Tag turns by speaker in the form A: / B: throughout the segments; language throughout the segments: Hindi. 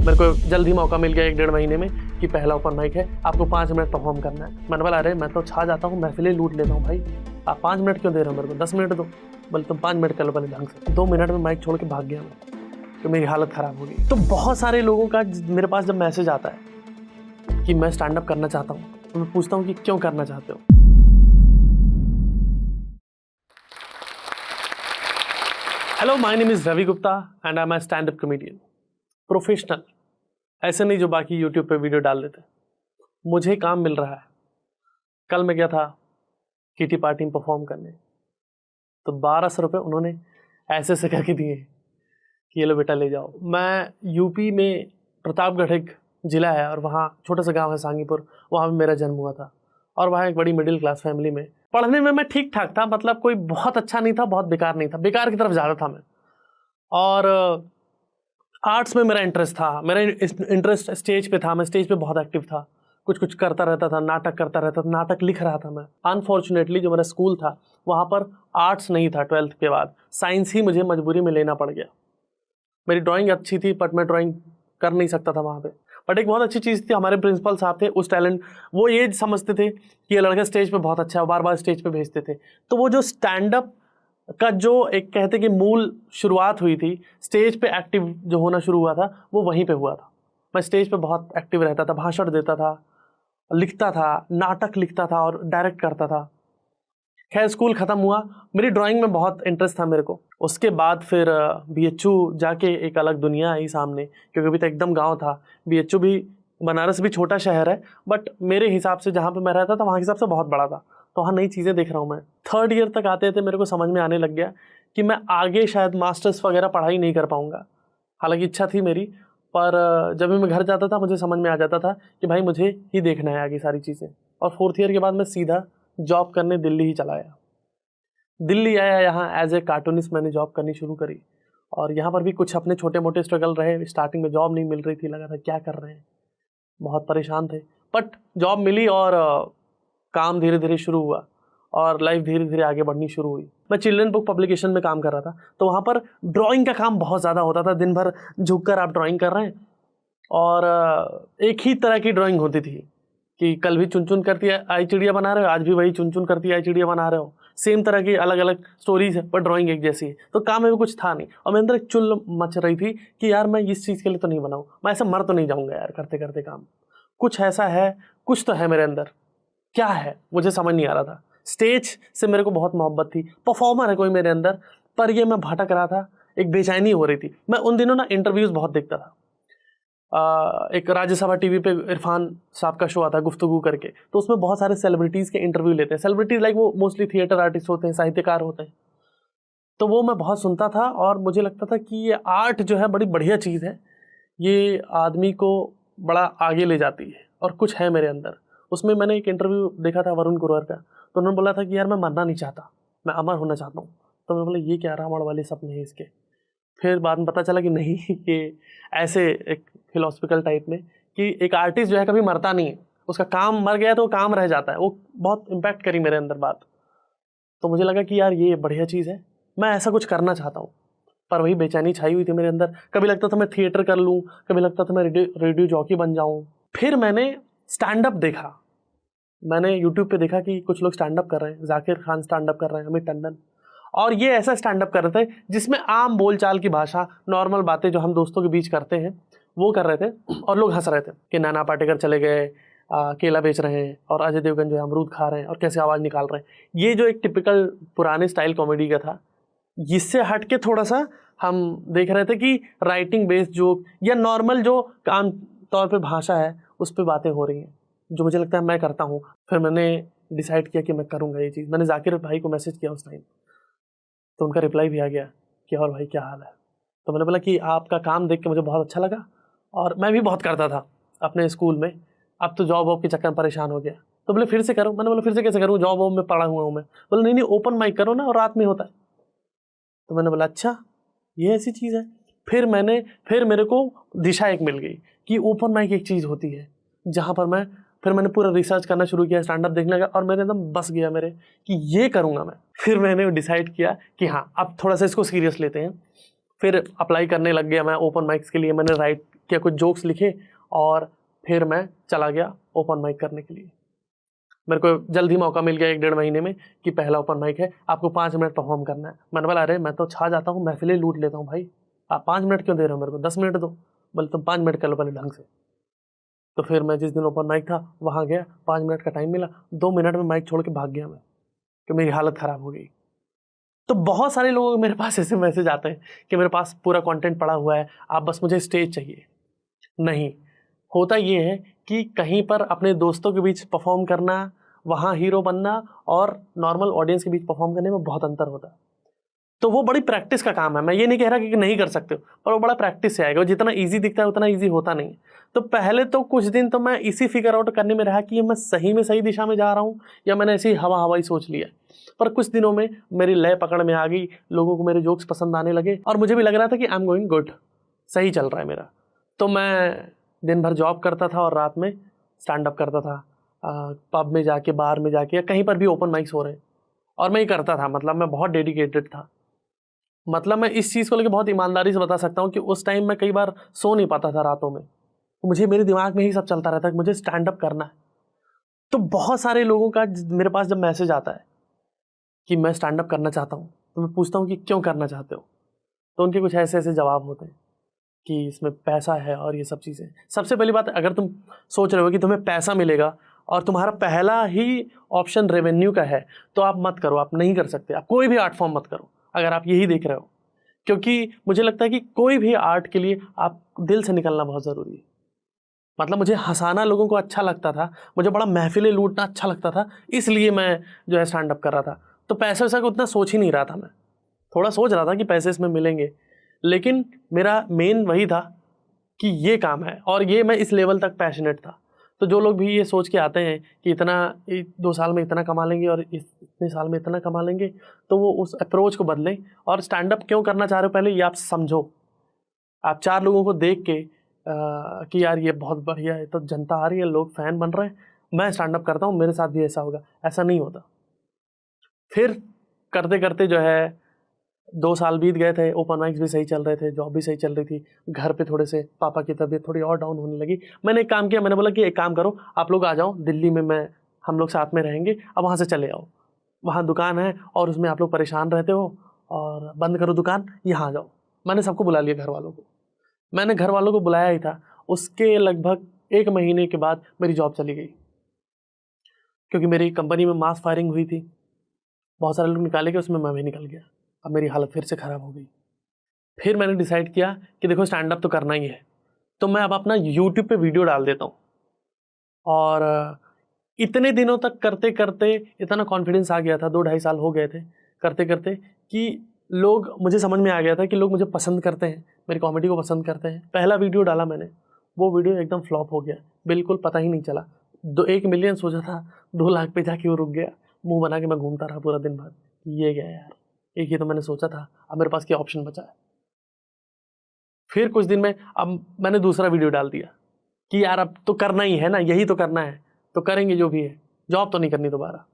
A: मेरे को जल्द ही मौका मिल गया 1-1.5 महीने में कि पहला ओपन माइक है, आपको 5 मिनट परफॉर्म करना है। मैंने बोला अरे मैं तो छा जाता हूँ, महफिलें लूट लेता हूँ भाई, आप 5 मिनट क्यों दे रहे हो मेरे को, 10 मिनट दो। बोले तुम 5 मिनट कर लो पहले ढंग से। 2 मिनट में माइक छोड़ के भाग गया मैं, तो मेरी हालत ख़राब हो गई। तो बहुत सारे लोगों का मेरे पास जब मैसेज आता है कि मैं स्टैंड अप करना चाहता हूँ, तो मैं पूछता हूँ कि क्यों करना चाहते हो। Hello, my name is Ravi Gupta and I am a stand up comedian professional. ऐसे नहीं जो बाकी यूट्यूब पे वीडियो डाल देते। मुझे काम मिल रहा है। कल मैं गया था किटी पार्टी में परफॉर्म करने, तो 1200 रुपये उन्होंने ऐसे करके दिए कि ये लो बेटा ले जाओ। मैं यूपी में प्रतापगढ़ एक ज़िला है और वहाँ छोटा सा गांव है सांगीपुर, वहाँ पे मेरा जन्म हुआ था। और वहाँ एक बड़ी मिडिल क्लास फैमिली में, पढ़ने में मैं ठीक ठाक था, मतलब कोई बहुत अच्छा नहीं था, बहुत बेकार नहीं था, बेकार की तरफ ज़्यादा था मैं। और आर्ट्स में मेरा इंटरेस्ट था, मेरा इंटरेस्ट स्टेज पे था, मैं स्टेज पे बहुत एक्टिव था, कुछ करता रहता था, नाटक करता रहता था, नाटक लिख रहा था मैं। अनफॉर्चुनेटली जो मेरा स्कूल था वहाँ पर आर्ट्स नहीं था, 12th के बाद साइंस ही मुझे मजबूरी में लेना पड़ गया। मेरी ड्राइंग अच्छी थी बट मैं ड्राइंग कर नहीं सकता था वहाँ पे। बट एक बहुत अच्छी चीज़ थी, हमारे प्रिंसिपल साहब थे उस टैलेंट, वो ये समझते थे कि ये लड़का स्टेज पे बहुत अच्छा है, बार बार स्टेज पे भेजते थे। तो वो जो स्टैंड अप का जो एक कहते कि मूल शुरुआत हुई थी, स्टेज पे एक्टिव जो होना शुरू हुआ था, वो वहीं पे हुआ था। मैं स्टेज पे बहुत एक्टिव रहता था, भाषण देता था, लिखता था, नाटक लिखता था और डायरेक्ट करता था। खैर स्कूल ख़त्म हुआ, मेरी ड्राइंग में बहुत इंटरेस्ट था मेरे को। उसके बाद फिर BHU जाके एक अलग दुनिया आई सामने, क्योंकि अभी तक एकदम गांव था। BHU भी, बनारस भी छोटा शहर है, बट मेरे हिसाब से जहाँ पे मैं रहता था वहाँ के हिसाब से बहुत बड़ा था। तो वहाँ नई चीज़ें देख रहा हूँ मैं। 3rd ईयर तक आते थे मेरे को समझ में आने लग गया कि मैं आगे शायद मास्टर्स वगैरह पढ़ाई नहीं कर पाऊँगा। हालांकि इच्छा थी मेरी, पर जब भी मैं घर जाता था मुझे समझ में आ जाता था कि भाई मुझे ही देखना है आगे सारी चीज़ें। और 4th ईयर के बाद मैं सीधा जॉब करने दिल्ली ही चला आया। दिल्ली आया, यहाँ एज ए कार्टूनिस्ट मैंने जॉब करनी शुरू करी। और यहाँ पर भी कुछ अपने छोटे मोटे स्ट्रगल रहे। स्टार्टिंग में जॉब नहीं मिल रही थी, लगा था क्या कर रहे हैं, बहुत परेशान थे। बट जॉब मिली और काम धीरे धीरे शुरू हुआ और लाइफ धीरे धीरे आगे बढ़नी शुरू हुई। मैं चिल्ड्रन बुक पब्लिकेशन में काम कर रहा था, तो वहाँ पर ड्राइंग का काम बहुत ज़्यादा होता था। दिन भर झुक कर आप ड्राइंग कर रहे हैं और एक ही तरह की ड्राइंग होती थी कि कल भी चुन चुन करती आई चिड़िया बना रहे हो, आज भी वही चुन चुन करती आई चिड़िया बना रहे हो। सेम तरह की अलग अलग स्टोरीज है पर ड्राइंग एक जैसी है। तो काम में भी कुछ था नहीं और मेरे अंदर एक चुल मच रही थी कि यार मैं इस चीज़ के लिए तो नहीं बनाऊँ, मैं ऐसे मर तो नहीं जाऊँगा यार करते करते काम। कुछ ऐसा है, कुछ तो है मेरे अंदर, क्या है मुझे समझ नहीं आ रहा था। स्टेज से मेरे को बहुत मोहब्बत थी, परफॉर्मर है कोई मेरे अंदर, पर ये मैं भटक रहा था, एक बेचैनी हो रही थी। मैं उन दिनों ना इंटरव्यूज़ बहुत देखता था। एक राज्यसभा टीवी पे इरफान साहब का शो आता है गुफ्तगू करके, तो उसमें बहुत सारे सेलिब्रिटीज़ के इंटरव्यू लेते हैं। सेलिब्रिटीज़ लाइक वो मोस्टली थिएटर आर्टिस्ट होते हैं, साहित्यकार होते हैं। तो वो मैं बहुत सुनता था और मुझे लगता था कि ये आर्ट जो है बड़ी बढ़िया चीज़ है, ये आदमी को बड़ा आगे ले जाती है और कुछ है मेरे अंदर। उसमें मैंने एक इंटरव्यू देखा था वरुण ग्रोवर का, तो उन्होंने बोला था कि यार मैं मरना नहीं चाहता, मैं अमर होना चाहता हूँ। तो मैं बोला ये क्या रावण वाले सपने हैं इसके। फिर बाद में पता चला कि नहीं, ये ऐसे एक फिलोसफिकल टाइप में कि एक आर्टिस्ट जो है कभी मरता नहीं है, उसका काम मर गया तो वो काम रह जाता है। वो बहुत इम्पैक्ट करी मेरे अंदर बात। तो मुझे लगा कि यार ये बढ़िया चीज़ है, मैं ऐसा कुछ करना चाहता हूँ। पर वही बेचैनी छाई हुई थी मेरे अंदर। कभी लगता था मैं थिएटर कर लूँ, कभी लगता था मैं रेडियो जॉकी बन जाऊँ। फिर मैंने स्टैंड अप देखा, मैंने यूट्यूब पे देखा कि कुछ लोग स्टैंड अप कर रहे हैं, जाकिर खान स्टैंड अप कर रहे हैं, अमित टंडन, और ये ऐसा स्टैंड अप कर रहे थे जिसमें आम बोलचाल की भाषा, नॉर्मल बातें जो हम दोस्तों के बीच करते हैं वो कर रहे थे और लोग हंस रहे थे कि नाना पाटेकर चले गए, केला बेच रहे हैं, और अजय देवगन जो है अमरूद खा रहे हैं और कैसे आवाज़ निकाल रहे हैं। ये जो एक टिपिकल पुराने स्टाइल कॉमेडी का था, इससे हट के थोड़ा सा हम देख रहे थे कि राइटिंग बेस्ड जोक या नॉर्मल जो आम तौर पे भाषा है उस पर बातें हो रही हैं, जो मुझे लगता है मैं करता हूँ। फिर मैंने डिसाइड किया कि मैं करूँगा ये चीज़। मैंने जाकिर भाई को मैसेज किया उस टाइम, तो उनका रिप्लाई भी आ गया कि और भाई क्या हाल है। तो मैंने बोला कि आपका काम देख के मुझे बहुत अच्छा लगा और मैं भी बहुत करता था अपने स्कूल में, अब तो जॉब वॉब के चक्कर में परेशान हो गया। तो बोले फिर से करो। मैंने बोला फिर से कैसे करूँ, जॉब वॉब में पड़ा हुआ हूँ मैं। बोले नहीं ओपन माइक करो ना, और रात में होता है। तो मैंने बोला अच्छा ये ऐसी चीज़ है। फिर मेरे को दिशा एक मिल गई कि ओपन माइक एक चीज़ होती है जहाँ पर मैंने पूरा रिसर्च करना शुरू किया, स्टैंड अप देखने लगा और मेरे एकदम बस गया मेरे कि ये करूँगा मैं। फिर मैंने डिसाइड किया कि हाँ अब थोड़ा सा इसको सीरियस लेते हैं। फिर अप्लाई करने लग गया मैं ओपन माइक्स के लिए। मैंने राइट क्या कुछ जोक्स लिखे और फिर मैं चला गया ओपन माइक करने के लिए। मेरे को जल्द ही मौका मिल गया 1-1.5 महीने में कि पहला ओपन माइक है, आपको 5 मिनट परफॉर्म करना है। मैंने बोला अरे मैं तो छा जाता हूँ, महफिलें लूट लेता हूँ भाई, आप 5 मिनट क्यों दे रहे हो मेरे को, 10 मिनट दो। बोले तुम 5 मिनट कर लो पहले ढंग से। तो फिर मैं जिस दिन ओपन माइक था वहाँ गया, 5 मिनट का टाइम मिला, 2 मिनट में माइक छोड़ के भाग गया मैं, कि मेरी हालत ख़राब हो गई। तो बहुत सारे लोगों को मेरे पास ऐसे मैसेज आते हैं कि मेरे पास पूरा कंटेंट पड़ा हुआ है, आप बस मुझे स्टेज चाहिए। नहीं, होता ये है कि कहीं पर अपने दोस्तों के बीच परफॉर्म करना, वहाँ हीरो बनना और नॉर्मल ऑडियंस के बीच परफॉर्म करने में बहुत अंतर होता है। तो वो बड़ी प्रैक्टिस का काम है। मैं ये नहीं कह रहा कि नहीं कर सकते हो, पर वो बड़ा प्रैक्टिस से आएगा। वो जितना ईजी दिखता है उतना ईजी होता नहीं। तो पहले तो कुछ दिन तो मैं इसी फिगर आउट करने में रहा कि ये मैं सही में सही दिशा में जा रहा हूँ या मैंने ऐसे ही हवा सोच लिया। पर कुछ दिनों में मेरी लय पकड़ में आ गई, लोगों को मेरे जोक्स पसंद आने लगे और मुझे भी लग रहा था कि आई एम गोइंग गुड, सही चल रहा है मेरा। तो मैं दिन भर जॉब करता था और रात में स्टैंड अप करता था, पब में जाके, बार में जाके, या कहीं पर भी ओपन माइक्स हो रहे हैं, और मैं ये करता था। मतलब मैं बहुत डेडिकेटेड था। मतलब मैं इस चीज़ को लेकर बहुत ईमानदारी से बता सकता हूँ कि उस टाइम मैं कई बार सो नहीं पाता था रातों में। मुझे मेरे दिमाग में ही सब चलता रहता है कि मुझे स्टैंड अप करना है। तो बहुत सारे लोगों का मेरे पास जब मैसेज आता है कि मैं स्टैंड अप करना चाहता हूँ, तो मैं पूछता हूँ कि क्यों करना चाहते हो। तो उनके कुछ ऐसे ऐसे जवाब होते हैं कि इसमें पैसा है और ये सब चीज़ें। सबसे पहली बात, अगर तुम सोच रहे हो कि तुम्हें पैसा मिलेगा और तुम्हारा पहला ही ऑप्शन रेवेन्यू का है, तो आप मत करो, आप नहीं कर सकते। आप कोई भी आर्ट फॉर्म मत करो अगर आप यही देख रहे हो। क्योंकि मुझे लगता है कि कोई भी आर्ट के लिए आप दिल से निकलना बहुत ज़रूरी है। मतलब मुझे हंसाना लोगों को अच्छा लगता था, मुझे बड़ा महफिलें लूटना अच्छा लगता था, इसलिए मैं जो है स्टैंड अप कर रहा था। तो पैसे वैसा को उतना सोच ही नहीं रहा था मैं। थोड़ा सोच रहा था कि पैसे इसमें मिलेंगे, लेकिन मेरा मेन वही था कि ये काम है और ये मैं इस लेवल तक पैशनेट था। तो जो लोग भी ये सोच के आते हैं कि इतना 2 साल में इतना कमा लेंगे और इतने साल में इतना कमा लेंगे, तो वो उस अप्रोच को बदलें। और स्टैंड अप क्यों करना चाह रहे हो पहले ये आप समझो। आप 4 लोगों को देख के कि यार ये बहुत बढ़िया है, तो जनता आ रही है, लोग फैन बन रहे हैं, मैं स्टैंड अप करता हूँ, मेरे साथ भी ऐसा होगा, ऐसा नहीं होता। फिर करते करते जो है 2 साल बीत गए थे, ओपन माइक्स भी सही चल रहे थे, जॉब भी सही चल रही थी, घर पे थोड़े से पापा की तबीयत थोड़ी और डाउन होने लगी। मैंने एक काम किया, मैंने बोला कि एक काम करो, आप लोग आ जाओ दिल्ली में, हम लोग साथ में रहेंगे, अब वहाँ से चले आओ, वहाँ दुकान है और उसमें आप लोग परेशान रहते हो, और बंद करो दुकान, यहाँ आ जाओ। मैंने सबको बुला लिया, घर वालों को। मैंने घर वालों को बुलाया ही था। उसके लगभग 1 महीने के बाद मेरी जॉब चली गई, क्योंकि मेरी कंपनी में मास फायरिंग हुई थी, बहुत सारे लोग निकाले गए, उसमें मैं भी निकल गया। अब मेरी हालत फिर से ख़राब हो गई। फिर मैंने डिसाइड किया कि देखो स्टैंड अप तो करना ही है, तो मैं अब अपना यूट्यूब पे वीडियो डाल देता हूँ। और इतने दिनों तक करते करते इतना कॉन्फिडेंस आ गया था, 2-2.5 साल हो गए थे करते करते, कि लोग, मुझे समझ में आ गया था कि लोग मुझे पसंद करते हैं, मेरी कॉमेडी को पसंद करते हैं। पहला वीडियो डाला मैंने, वो वीडियो एकदम फ्लॉप हो गया, बिल्कुल पता ही नहीं चला। 1 मिलियन सोचा था, 2 लाख पे जाके वो रुक गया। मुंह बना के मैं घूमता रहा पूरा दिन भर, ये गया यार, एक ही तो मैंने सोचा था, अब मेरे पास क्या ऑप्शन बचा है। फिर कुछ दिन में अब मैंने दूसरा वीडियो डाल दिया कि यार अब तो करना ही है ना, यही तो करना है, तो करेंगे जो भी है, जॉब तो नहीं करनी दोबारा।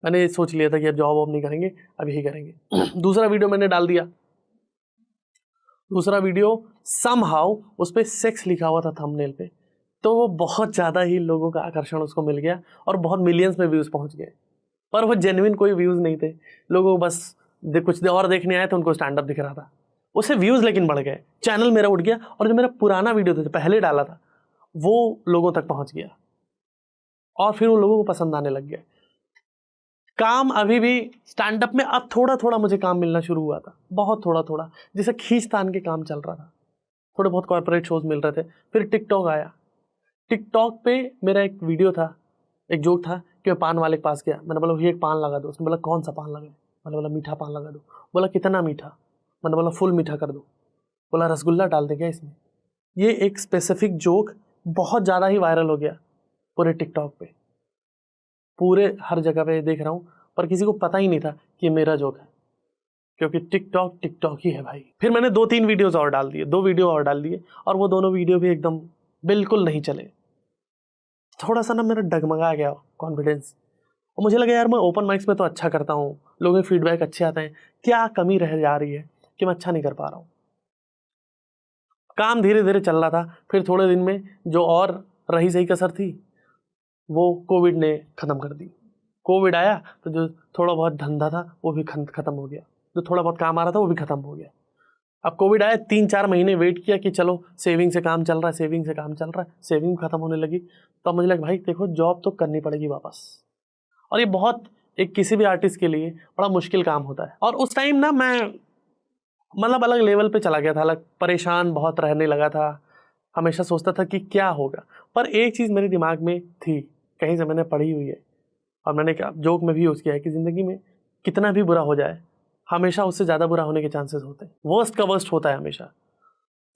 A: मैंने सोच लिया था कि अब जॉब वॉब नहीं करेंगे, अब यही करेंगे। दूसरा वीडियो मैंने डाल दिया। दूसरा वीडियो समहाउ उस पर सेक्स लिखा हुआ था थंबनेल पे, तो वो बहुत ज़्यादा ही लोगों का आकर्षण उसको मिल गया और बहुत मिलियंस में व्यूज़ पहुंच गए। पर वो जेन्युइन कोई व्यूज़ नहीं थे, लोगों को बस कुछ और देखने आए थे, उनको स्टैंड अप दिख रहा था, उससे व्यूज़ लेकिन बढ़ गए, चैनल मेरा उठ गया, और जो मेरा पुराना वीडियो था, पहले डाला था, वो लोगों तक पहुंच गया और फिर वो लोगों को पसंद आने लग गया। काम अभी भी स्टैंड अप में अब थोड़ा थोड़ा मुझे काम मिलना शुरू हुआ था, बहुत थोड़ा थोड़ा, जैसे खींचतान के काम चल रहा था, थोड़े बहुत कॉर्पोरेट शोज मिल रहे थे। फिर टिकटॉक आया। टिकटॉक पे मेरा एक वीडियो था, एक जोक था कि मैं पान वाले के पास गया, मैंने बोला भैया एक पान लगा दो। उसने बोला कौन सा पान लगाए? मैंने बोला मीठा पान लगा दो। बोला कितना मीठा? मैंने बोला फुल मीठा कर दो। बोला रसगुल्ला डाल दे क्या इसमें? ये एक स्पेसिफिक जोक बहुत ज़्यादा ही वायरल हो गया पूरे टिकटॉक पे, पूरे हर जगह पे देख रहा हूँ, पर किसी को पता ही नहीं था कि मेरा जोक है, क्योंकि टिकटॉक टिकटॉक ही है भाई। फिर मैंने 2-3 वीडियोज़ और डाल दिए, 2 वीडियो और डाल दिए, और वो दोनों वीडियो भी एकदम बिल्कुल नहीं चले। थोड़ा सा ना मेरा डगमगा गया कॉन्फिडेंस, और मुझे लगा यार मैं ओपन माइक्स में तो अच्छा करता हूँ, लोगों के फीडबैक अच्छे आते हैं, क्या कमी रह जा रही है कि मैं अच्छा नहीं कर पा रहा हूँ। काम धीरे धीरे चल रहा था। फिर थोड़े दिन में जो और रही सही कसर थी वो कोविड ने ख़त्म कर दी। कोविड आया तो जो थोड़ा बहुत धंधा था वो भी ख़त्म हो गया, जो थोड़ा बहुत काम आ रहा था वो भी ख़त्म हो गया। अब कोविड आया, 3-4 महीने वेट किया कि चलो सेविंग से काम चल रहा है, सेविंग से काम चल रहा है, सेविंग ख़त्म होने लगी। तो मुझे लगा भाई देखो जॉब तो करनी पड़ेगी वापस। और ये बहुत एक किसी भी आर्टिस्ट के लिए बड़ा मुश्किल काम होता है। और उस टाइम ना मैं मतलब अलग लेवल पे चला गया था, अलग परेशान बहुत रहने लगा था। हमेशा सोचता था कि क्या होगा। पर एक चीज़ मेरे दिमाग में थी, कहीं से मैंने पढ़ी हुई है और मैंने जोक में भी यूज़ किया है कि ज़िंदगी में कितना भी बुरा हो जाए हमेशा उससे ज़्यादा बुरा होने के चांसेस होते हैं। वर्स्ट का वर्स्ट होता है हमेशा।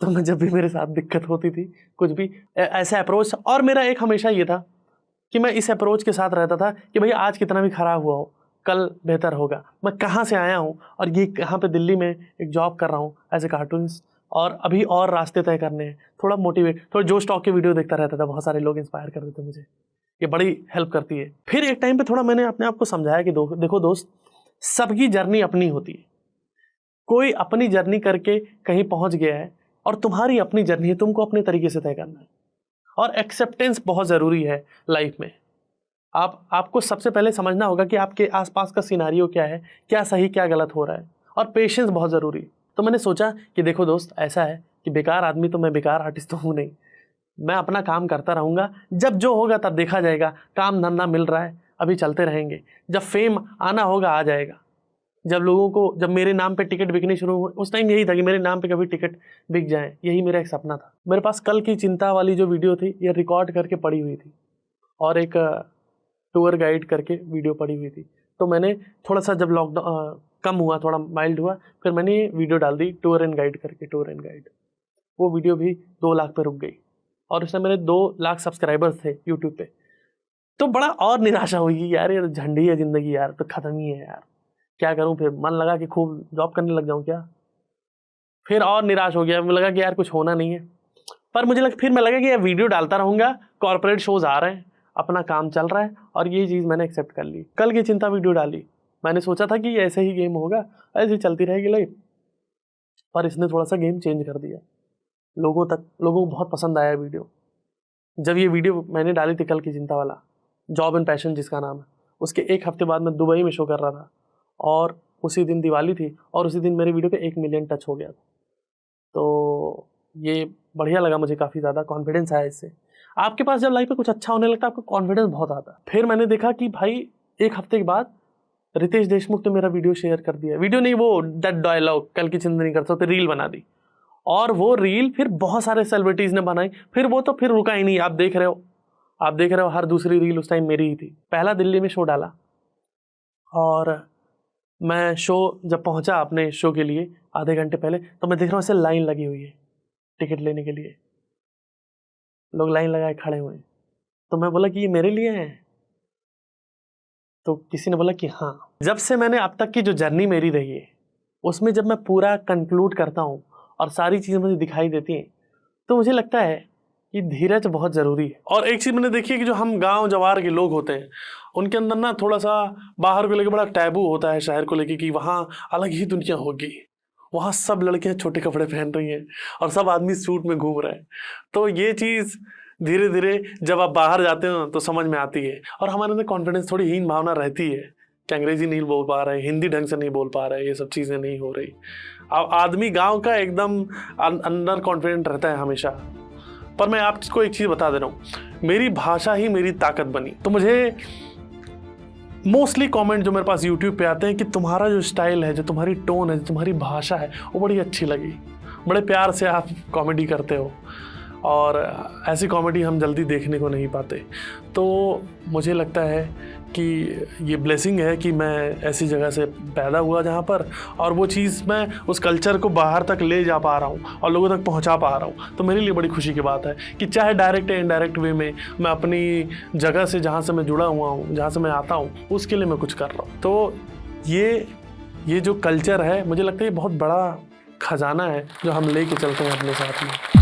A: तो मैं जब भी मेरे साथ दिक्कत होती थी कुछ भी ऐसा अप्रोच, और मेरा एक हमेशा ये था कि मैं इस अप्रोच के साथ रहता था कि भैया आज कितना भी ख़राब हुआ हो कल बेहतर होगा। मैं कहाँ से आया हूँ और ये कहाँ पे दिल्ली में एक जॉब कर रहा हूँ एज ए कार्टूनिस्ट, और अभी और रास्ते तय करने हैं। थोड़ा मोटिवेट, थोड़ा जोश टॉक के वीडियो देखता रहता था, बहुत सारे लोग इंस्पायर करते थे मुझे, ये बड़ी हेल्प करती है। फिर एक टाइम पे थोड़ा मैंने अपने आप को समझाया कि देखो दोस्त, सबकी जर्नी अपनी होती है। कोई अपनी जर्नी करके कहीं पहुंच गया है और तुम्हारी अपनी जर्नी है, तुमको अपने तरीके से तय करना है। और एक्सेप्टेंस बहुत ज़रूरी है लाइफ में। आपको सबसे पहले समझना होगा कि आपके आसपास का सिनारियो क्या है, क्या सही क्या गलत हो रहा है, और पेशेंस बहुत ज़रूरी। तो मैंने सोचा कि देखो दोस्त, ऐसा है कि बेकार आदमी तो मैं बेकार आर्टिस्ट तो हूँ नहीं, मैं अपना काम करता रहूँगा, जब जो होगा तब देखा जाएगा। काम धंधा मिल रहा है, अभी चलते रहेंगे, जब फेम आना होगा आ जाएगा। जब मेरे नाम पे टिकट बिकने शुरू हुए, उस टाइम यही था कि मेरे नाम पे कभी टिकट बिक जाए, यही मेरा एक सपना था। मेरे पास कल की चिंता वाली जो वीडियो थी ये रिकॉर्ड करके पड़ी हुई थी, और एक टूर गाइड करके वीडियो पड़ी हुई थी। तो मैंने थोड़ा सा जब लॉकडाउन कम हुआ, थोड़ा माइल्ड हुआ, फिर मैंने ये वीडियो डाल दी टूर एंड गाइड करके, टूर एंड गाइड। वो वीडियो भी 2 लाख पे रुक गई, और उसमें मेरे 2 लाख सब्सक्राइबर्स थे यूट्यूब पे। तो बड़ा और निराशा हुई कि यार ये झंडी है ज़िंदगी, यार तो ख़त्म ही है यार, क्या करूं। फिर मन लगा कि खूब जॉब करने लग जाऊं क्या। फिर और निराश हो गया, मुझे लगा कि यार कुछ होना नहीं है। पर फिर मैं लगा कि यार वीडियो डालता रहूँगा, कॉर्पोरेट शोज़ आ रहे हैं, अपना काम चल रहा है, और ये चीज़ मैंने एक्सेप्ट कर ली। कल की चिंता वीडियो डाली, मैंने सोचा था कि ऐसे ही गेम होगा, ऐसे ही चलती रहेगी लाइफ। पर इसने थोड़ा सा गेम चेंज कर दिया। लोगों को बहुत पसंद आया वीडियो। जब ये वीडियो मैंने डाली थी कल की चिंता वाला, जॉब एंड पैशन जिसका नाम है, उसके 1 हफ्ते बाद मैं दुबई में शो कर रहा था, और उसी दिन दिवाली थी, और उसी दिन मेरे वीडियो पे 1 मिलियन टच हो गया था। तो ये बढ़िया लगा मुझे, काफ़ी ज़्यादा कॉन्फिडेंस आया इससे। आपके पास जब लाइफ में कुछ अच्छा होने लगता है आपको कॉन्फिडेंस बहुत आता है। फिर मैंने देखा कि भाई 1 हफ्ते के बाद रितेश देशमुख ने मेरा वीडियो शेयर कर दिया, वीडियो नहीं, वो दैट डायलॉग कल की चिंता नहीं कर सकते, रील बना दी, और वो रील फिर बहुत सारे सेलिब्रिटीज़ ने बनाई। फिर वो तो फिर रुका ही नहीं। आप देख रहे हो हर दूसरी रील उस टाइम मेरी ही थी। पहला दिल्ली में शो डाला, और मैं शो जब पहुंचा अपने शो के लिए आधे घंटे पहले, तो मैं देख रहा हूँ ऐसे लाइन लगी हुई है टिकट लेने के लिए, लोग लाइन लगाए खड़े हुए हैं। तो मैं बोला कि ये मेरे लिए है, तो किसी ने बोला कि हाँ। जब से मैंने अब तक की जो जर्नी मेरी रही है उसमें जब मैं पूरा कंक्लूड करता हूँ और सारी चीज़ें मुझे दिखाई देती हैं, तो मुझे लगता है कि धीरज बहुत ज़रूरी है। और एक चीज़ मैंने देखी है कि जो हम गांव जवार के लोग होते हैं उनके अंदर ना थोड़ा सा बाहर को लेकर बड़ा टैबू होता है, शहर को लेकर, कि वहाँ अलग ही दुनिया होगी, वहाँ सब लड़कियाँ छोटे कपड़े पहन रही हैं और सब आदमी सूट में घूम रहे हैं। तो ये चीज़ धीरे धीरे जब आप बाहर जाते हो तो समझ में आती है, और हमारे अंदर कॉन्फिडेंस थोड़ी हीन भावना रहती है कि अंग्रेजी नहीं बोल पा रहे, हिंदी ढंग से नहीं बोल पा रहे, ये सब चीज़ें नहीं हो रही। अब आदमी गाँव का एकदम अंदर कॉन्फिडेंट रहता है हमेशा। पर मैं आपको एक चीज़ बता दे रहा हूँ, मेरी भाषा ही मेरी ताकत बनी। तो मुझे मोस्टली कमेंट जो मेरे पास यूट्यूब पे आते हैं कि तुम्हारा जो स्टाइल है, जो तुम्हारी टोन है, जो तुम्हारी भाषा है, वो बड़ी अच्छी लगी, बड़े प्यार से आप कॉमेडी करते हो, और ऐसी कॉमेडी हम जल्दी देखने को नहीं पाते। तो मुझे लगता है कि ये ब्लेसिंग है कि मैं ऐसी जगह से पैदा हुआ जहाँ पर, और वो चीज़ मैं उस कल्चर को बाहर तक ले जा पा रहा हूँ और लोगों तक पहुँचा पा रहा हूँ। तो मेरे लिए बड़ी खुशी की बात है कि चाहे डायरेक्ट या इनडायरेक्ट वे में मैं अपनी जगह से, जहाँ से मैं जुड़ा हुआ हूँ, जहाँ से मैं आता हूँ, उसके लिए मैं कुछ कर रहा हूँ। तो ये जो कल्चर है, मुझे लगता है ये बहुत बड़ा खजाना है जो हम ले कर चलते हैं अपने साथ में।